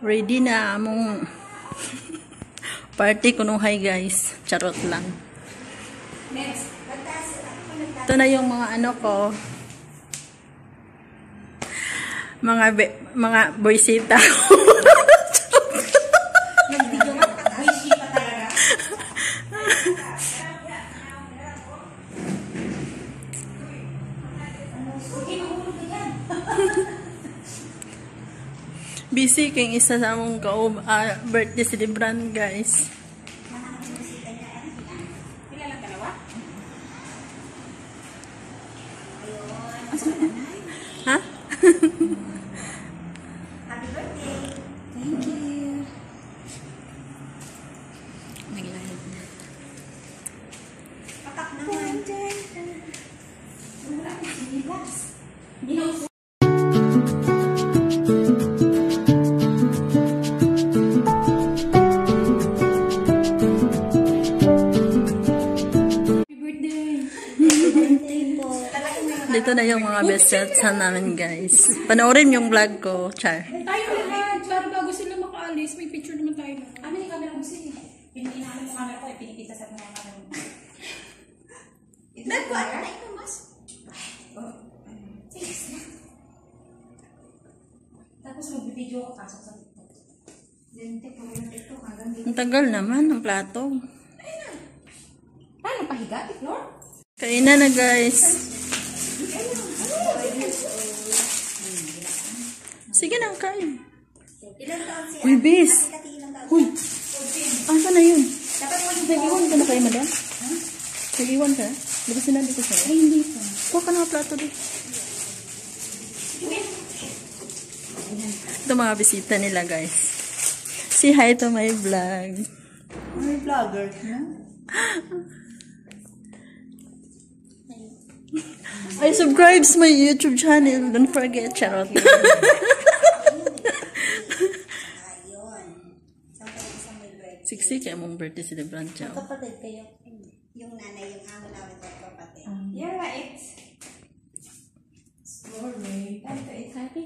Ready na among party kuno hay guys. Charot lang. Ito na yung mga ano ko. Mga boysita. Busy kayong isa sa among birthday celebrant guys. Ha? Happy birthday. Thank you. Nag-live na. Patak naman. Wala akong sinilas. Dito na yung mga best sets namin guys. Panoorin yung vlog ko, Char. Tayo lahat. Para bago sila makaalis, may picture naman tayo lahat. Ano yung camera mo siya? Pininahan mo camera ko, pinipita sa mga camera mo. Nagkuhan na ito, mas. Sige na. Tapos mag-video ko, pasok sa TikTok. Dente po yung TikTok hanggang dito. Ang tagal naman ng plato. Paano pahiga, Flor? Kainan na guys. Sige na, kain. Ilan taon siya? Uy, bis. Uy. Asa na yun? Dapat mo yung Nag-iwan ka na kayo, madam? Nag-iwan ka? Di ba sinabi ko sa'yo? Ay, hindi pa. Kuha ka na plato dito. Ito mga bisita nila, guys. Say hi to my vlog. may vlogger na? I subscribe to my YouTube channel. Don't forget, charot. Siksik kaya mong birthday celebrant siya. Kapatid kayo. Yung nanay, yung amo namin at kapatid. You're right. Sorry. Happy.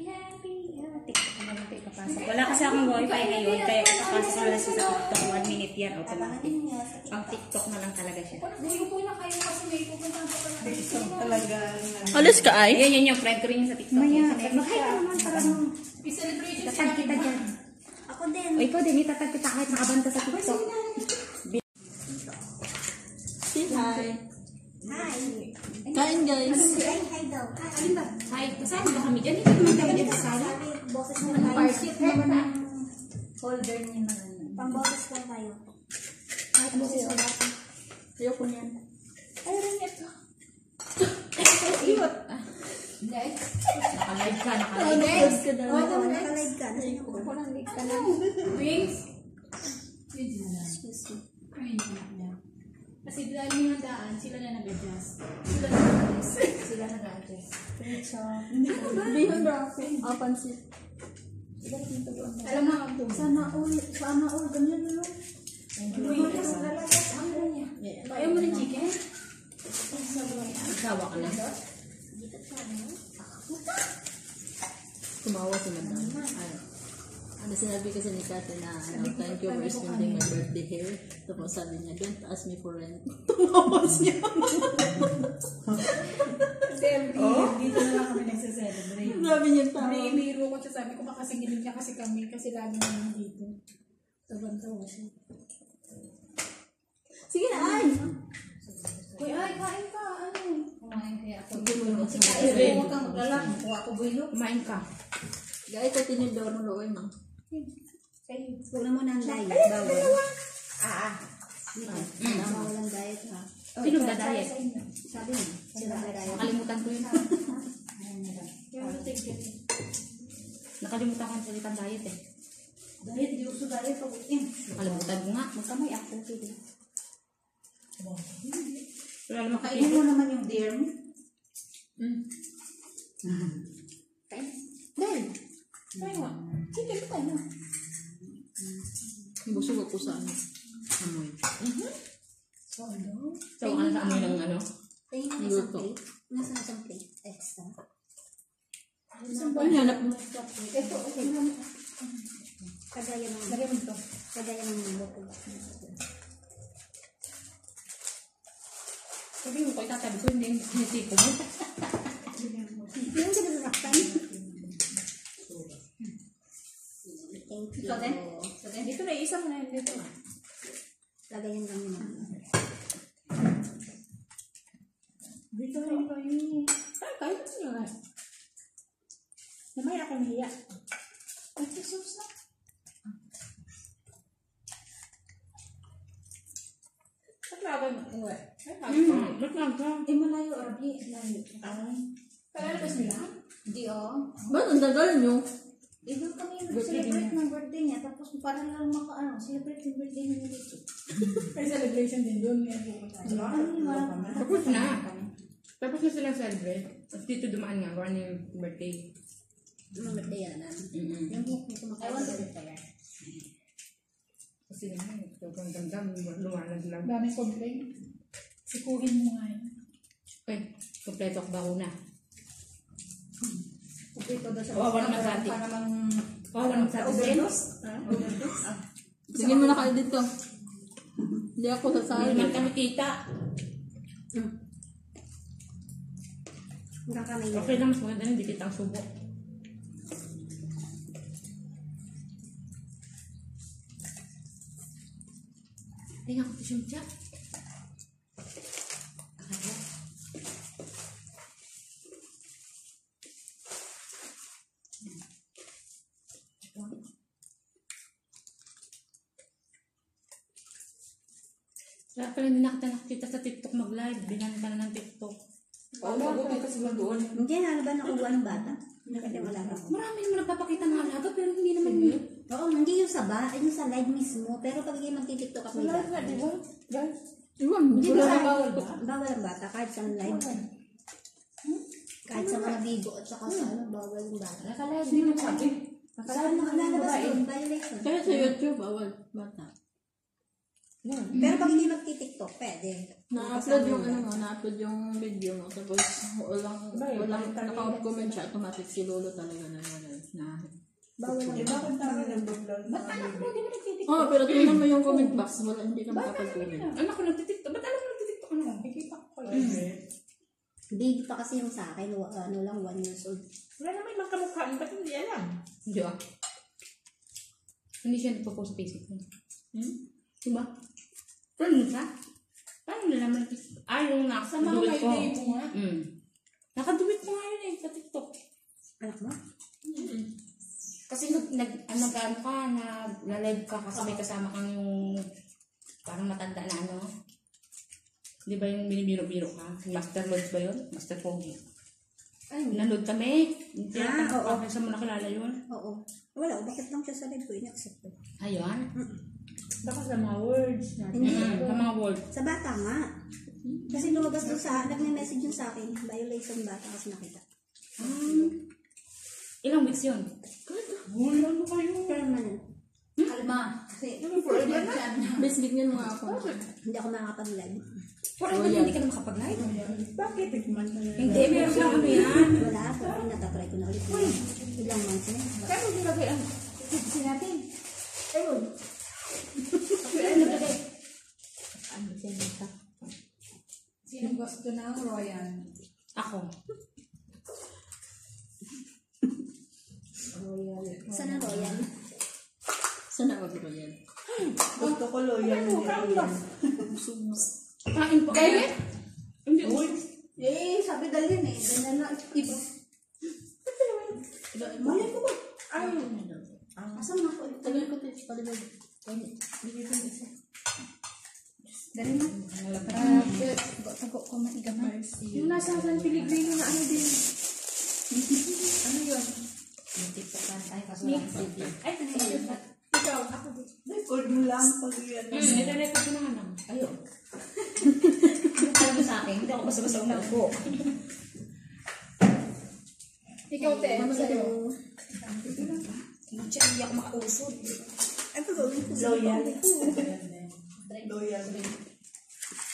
TikTok na naman tayo kapasok. Wala kasi akong wifi ngayon, kaya kapasok na lang siya sa TikTok. 1 minute yan, automatic. Pang TikTok na lang talaga siya. Hindi po na kayo kasi may pupunta pa pala. Talaga. Alis ka ay? Yun yung friend ko rin sa TikTok. Mag-hi ka naman para mo. I-celebrate yung Tatag kita dyan. Ako din. O ikaw din, itatag kita kahit nakabanta sa TikTok. Say hi. Hi. Kain guys. Hi daw. Alin ba? Hi, kasama ba kami dyan? Hindi naman kami dito sa sala. Boses mo na Party naman ang holder niya na. Pang-boses lang tayo. Kahit boses mo natin. Ayoko niyan. Ay, rin ito. Cute. Next. Nakalive ka, Next ka na. Nakalive ka. Walang leg ka na. Wings. Excuse me. Ay, hindi. Kasi dahil yung handaan, sila na nag-adjust. Sila na nag-adjust. Sila na nag-adjust. Bihon raffle. Pansit. Alam mo ang tungkol. Sana all. Ganyan na lang. Ayaw mo ng chicken? Sawa ka lang. Kumawa si madam. Ano sinabi kasi ni Kate na thank you for spending my birthday here. Tapos sabi niya, don't ask me for rent. Tumawa siya. Dito na lang kami nagsaselebrate. Sabi niya tawa. May ko siya, sabi ko makasingilin niya kasi kami kasi lagi naman dito. Taban-tawa siya. Sige na, ay! Uy, ay, kain ka. Ano? Kumain kaya ako. Huwag kang maglala. Kuha ko buhilo. Kumain ka. Gaya ko tinidor mo looy mo. Huwag na mo ng diet. Bawal. Bawal ang diet ha. Sino ba diet? Sabi mo. Sila ang diet. Nakalimutan ko yun. Nakalimutan ko ang salitang diet eh. Diet, di uso diet. Nakalimutan ko nga. Magkamay ako. Pwede. Wala naman Kainin mo naman yung deer mo. Kain. Deer. Kaya nga. Sige, tayo na. Busog ako sa ano. Amoy. So, ano? So, ano sa amoy ng ano? Tingin mo isang plate. Nasaan isang plate? Extra. Isang ba hanap mo? Ito, okay. Kagaya ng Lagyan mo ito. kagaya ng buko. Sabi mo ko itatabi ko, hindi sinisiko mo. Yung ka nasaktan. Thank you. Ikaw din? Dito na, isa mo na yun dito. Lagayan lang yun. Dito na yung kayo. Ay, kahit nyo nga. Namaya akong hiya. Ay, Jesus na. Ba't laban mo? Uwe. Ba't laban? Eh, malayo, Arabi. Layo. Kaya labas nila? Hindi oh. Ba't ang tagal nyo? Doon kami celebrate ng birthday niya. Tapos para lang celebrate yung birthday niya dito. May celebration din doon. May buko tayo. Tapos na. Tapos na silang celebrate. Tapos dito dumaan nga, gawa niya yung birthday. Yung birthday yan. Yung buko nito makaiwan sa birthday. Kasi naman, sobrang ganda, lumalag lang. Daming complain. Sikuhin mo nga yun. Ay, kompleto ko ba una? Ito daw sa Kawawa naman sa atin. Kawawa naman sa atin. Sige mo na kayo dito. Hindi ako Hindi sasali. naman kami kita. hanggang kami. Okay lang, mas maganda hindi kita ang subo. Tingnan ko siyang chat. Kaya pala hindi nakita sa TikTok mag-live. Binyan ka na ng TikTok. Wala ko kasi doon. Hindi na ba nakuha ng bata? Nakita yung alaga ko. Marami naman nagpapakita ng alaga pero hindi naman yun. Oo, hindi yung sa ba, yung sa live mismo. Pero pag hindi magtitiktok ako Wala bata. nga, di ba? Guys, Iwan, hindi wala ba na bawal ba? Bawal ang bata kahit sa live. Kahit sa mga bigo at saka sa ano, bawal yung bata. Nakalive din yung sabi. Saan nakalalabas doon? Violation. Kaya sa YouTube, bawal. Bata. Pero pag hindi magtitiktok, pwede. Na-upload yung ano mo, na-upload yung video mo. Tapos walang naka-comment siya. Automatic si Lolo talaga na. Bawal ang bakit tayo nag-vlog? Ba't anak mo hindi na nagtitiktok? Oh, pero tingnan mo yung comment box. Wala, hindi ka makapag-comment. Anak ko nagtitiktok. Ba't alam mo nagtitiktok? Ano? Nakikita ko kayo. Baby pa kasi yung sa akin, ano lang, 1 years old. Wala naman ibang kamukhaan. Ba't hindi alam? Hindi ah. Hindi siya nagpo-post sa Facebook niya. Diba? Pero siya? Paano nalaman? Yung Sa mga nakaduwit ko. may day mo nga. Nakaduwit ko nga yun eh sa TikTok. Anak mo? Kasi ano ka, na-live ka kasi may kasama kang yung parang matanda na ano. Di ba yung binibiro-biro ka? Master Lodge ba yun? Master Pogi. Ay, Nanood kami. Hindi oo. Saan mo nakilala yun? oo. Wala, bakit lang siya sa live ko, in-accept ko. Ayun. Baka sa mga words natin. Hindi. Sa mga word. Sa bata nga. Kasi lumabas doon nagme-message yun sa akin, violation bata kasi nakita. Ilang weeks yun? Wala mo kayo. Permanent. Kalma. Kasi, forever na. Bes, bigyan mo nga ako. Hindi ako makakapag-live. Forever hindi ka na makapag-live? Bakit? Hindi, meron lang ano yan. Wala, pero natatry ko na ulit. Ilang months na. Kaya mo nilagay ang tipsi natin. Ayun. Ano siya nito? Sino gusto ng Royal? Ako. Sana Royal. Sana wag ko yan. Gusto ko Royal. Kain po. Kaya? Hindi. Eh, sabi dalhin eh. Ganyan na. Iba. Mahal ko ba? Ayun. Asan nga ako? Tagal ko ito. Palibag. Dali na. Tago ko maigamay. Yung nasa San Pilipino na ano din. Ano yun? Ay, kaso lang CD. Ay, ikaw. Ako din. Record mo lang pag yan. Nire-record ko na nga lang. Ayun. Alam mo sa akin, hindi ako basta-basta umagpo. Ikaw, te. Ano sa'yo? Hindi ako makausod. Ano gawin ko? Loyal. Loyal.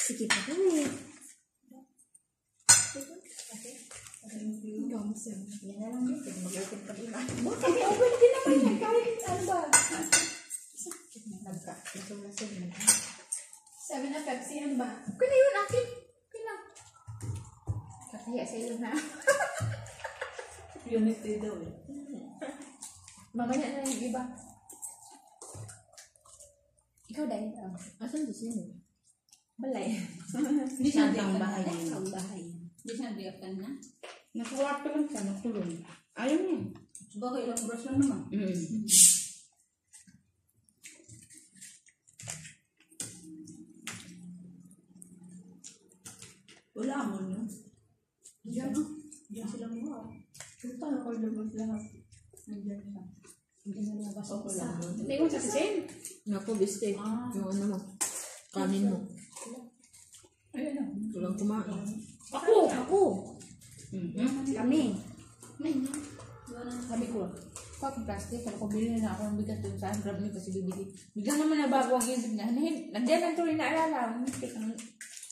Sige pa ko eh. Gamas yan. Yan na lang dito. Mag-open pa din. Okay, open din naman yan. Kahit ano ba? Lasong-lasong na. Sabi na Pepsi, ano ba? Okay na yun, akin. Okay lang. Kaya sa iyo na. Unity daw eh. Mamaya na yung iba. Ikaw dahil. Asan si sino? Balay. Hindi siya ang bahay niya. Ang bahay. Hindi siya nagdiyakan na. Nagkuwarto lang siya, nagkulong. Ayaw niya. Baka ilang oras lang naman. Wala mo no? Diyan ah. Diyan sila mo. Punta na ko naman lahat. Nandiyan siya. Hindi na nabas ako lang. Hindi ko sasasin. Naku, bistek. Yung ano mo. Kanin mo. Ayun na. Walang kumain. Ako. Kami. Sabi ko, fuck plastic. Kaya ko bilhin na ako ng bigas doon saan. Grab niyo kasi bibili. Biglang naman nabago ang isip niya. Nandiyan lang tuloy na alala. Hindi ang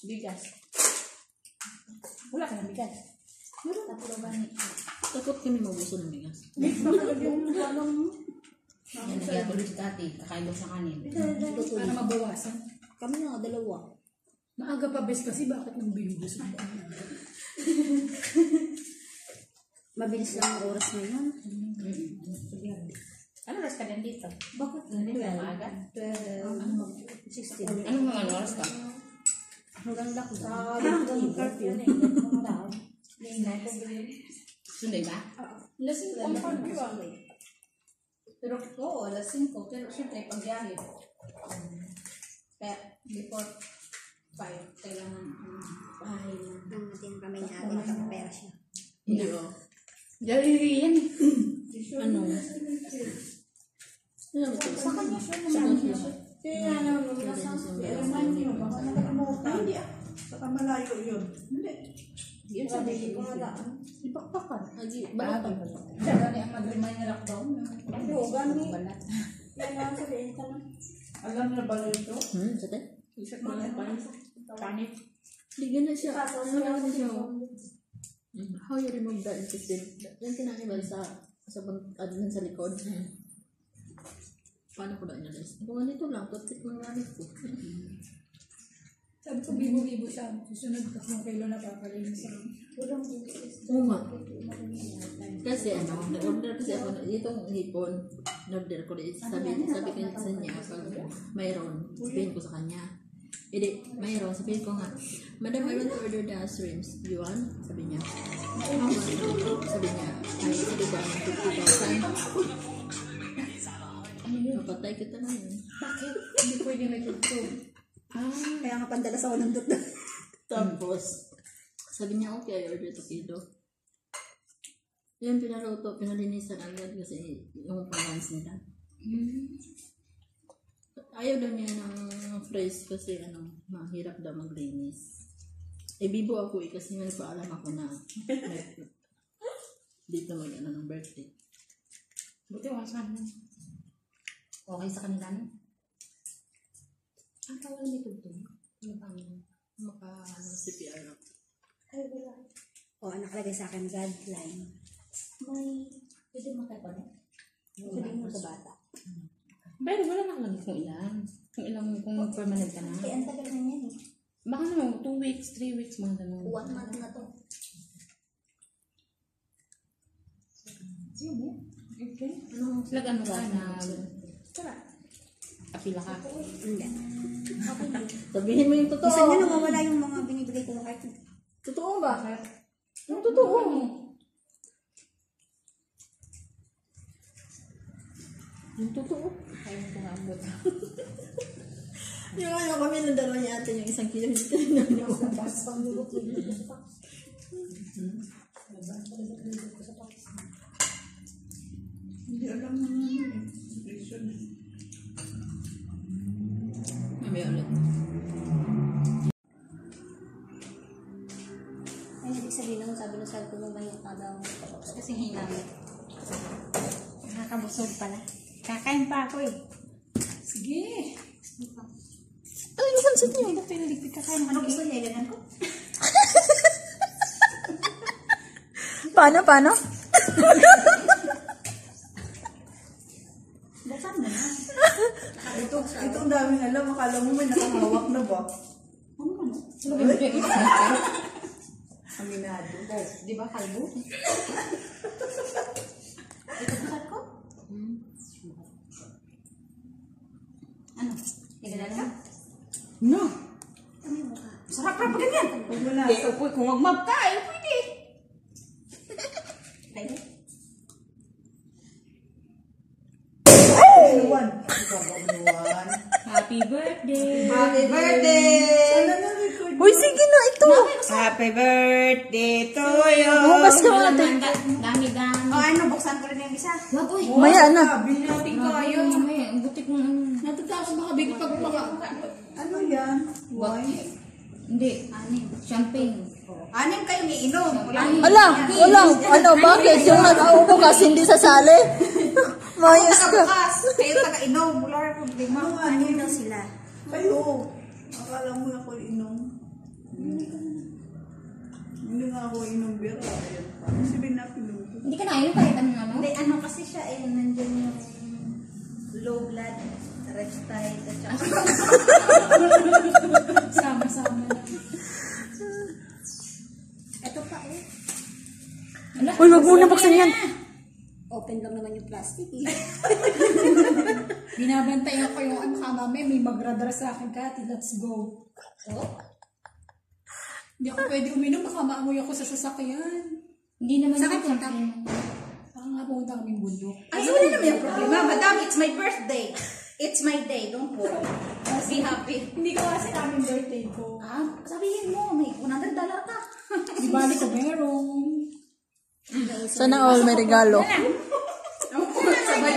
bigas. Wala ka ng bigas. Meron tatlo ba ni? Takot kami mabuso ng bigas. Yan, nagyan ko rin si Tati. Kakain daw sa kanin. Para mabawasan. Kami na nga dalawa. Maaga pa best kasi bakit nang binugas mo? Mabilis lang ang oras ngayon. Ano oras ka din dito? Bakit? Hindi na maaga. 16. Anong mga oras ka? Hanggang lockdown. Hanggang curfew. Sunday ba? Lasing ko ang Pero oo, lasing ko. Pero syempre, pagbiyahe. Kaya before 5, kailangan bahay lang. Ang natin kami na ate nakapera siya. Hindi o. Jariri yan. Ano? Sa kanya siya naman. Kaya naman, Hindi ah. Baka malayo yun. Hindi. yun sa dili ko ipakpakan. Agi, balatan. Siya gani ang mag-remind na lockdown. Oo, gani. Balat. Yan lang sabihin ka na. Alam na ba ito? Sate? Isa ko na panit. Hindi na siya. Ano na siya? How you remove the intestine? Yan tinakibal sa admin sa likod. Paano ko na inalis? Kung ganito lang, tutik ng gamit ko. Sabi ko, bibo-bibo siya. Susunod ka kung kailan napapalinis ako. Oo nga. Kasi ano, nag-order kasi ako itong hipon. Nag-order ko rin. Sabi ko sa niya, pag mayroon, sabihin ko sa kanya. Hindi, mayroon. Sabihin ko nga, Madam, I want to order the shrimps. You want? Sabi niya. How much? Sabi niya, ay, sabi ko, 50,000. Napatay kita na yun. Bakit? Hindi pwede may tugtog. Kaya nga pandala sa walang dot. Tapos, sabi niya, okay, I order to kilo. Yan, pinaluto, pinalinisan agad kasi yung pangans nila. Ayaw daw niya ng fresh kasi mahirap daw maglinis. Bibo ako kasi nga nagpaalam ako na dito ng birthday. Buti wasan mo. Okay sa kanila no? Ang tawag ni tugtog. Ano ba ang CPR ako. O, nakalagay sa akin guideline. Pwede makapanood. Sabihin mo sa bata. Pero wala nakalagay kung ilan. Kung permanent ka na. Eh, ang tagal na yan eh. Baka naman, 2 weeks, 3 weeks, mga ganun. 1 month na to. Sino? Okay. Ano ka na Tara. apila ka. Hindi. Okay lang. Sabihin mo yung totoo. Isa niya nawawala yung mga binibigay ko kahit Totoo ba? Yung totoo. Yung totoo. Ayaw ko nga ambot. Yung ano kami ng dalawa niya ate yung 1 kilo hindi tayo namin. labas pang lulot ko sa box. Hindi alam mo naman eh. Nutrition. May ulit. Ay, ibig sabihin lang, sabi na sabi ko nung ganyan ka daw. Kasi hinamit. Nakakabusog pala. Kakain pa ako eh. Sige. Ano yung sunset niyo? Hindi piniligpit kakain. Ano gusto niya? Ganyan ko? Paano? Buksan mo na. Ito ang daming alam. Akala mo may nakahawak na ba? Aminado. Di ba kalbo? Ito pusat ko? Ano? Tignan na. No. Sarap pa ganyan. Huwag mo na. Kung mag-map ka, pwede. Pwede. Inuwan. Happy birthday. Happy birthday! Sana na-record mo. Uy, sige na ito. Happy birthday to you! Bukas ka mga ito. Dami-dami. O ano, buksan ko rin yung isa. Wag, uy. Maya na. Binuting ko Ay, ayun. mamaya. Ang butik mo ano. Natatakas baka big pag baka. Ano yan? Wine? Hindi. Champagne. Anim kayong iinom. Ano, bakit? Yung nag-aubo kasi hindi sasali. Mayos ka. Bukas. Kayo taga-inom. Wala rin problema. Anim daw sila. Kayo. Akala mo ako inom. Hindi nga ako inom beer. Ayan pa. Sabihin na pinuto. Hindi ka na ayun kahit anong ano. Hindi, ano kasi siya eh, nandiyan yung low blood, red tide, at saka Sama-sama na. ito pa eh. Uy, wag mo na buksan yan. Open lang naman yung plastic eh. Binabantayan ko yung ano ka mami, may magradar sa akin Kati, let's go. Hindi ako pwede uminom, baka maamoy ako sa sasakyan. Hindi naman Saan yung ka punta? Baka nga pumunta kaming bundok. Ay, wala naman yung problema. Madam, it's my birthday. It's my day. Don't worry. Be happy. Hindi ko kasi namin birthday ko. Ah, sabihin mo, may $100 ka. Di bali ko meron. Sana all may regalo. Sabay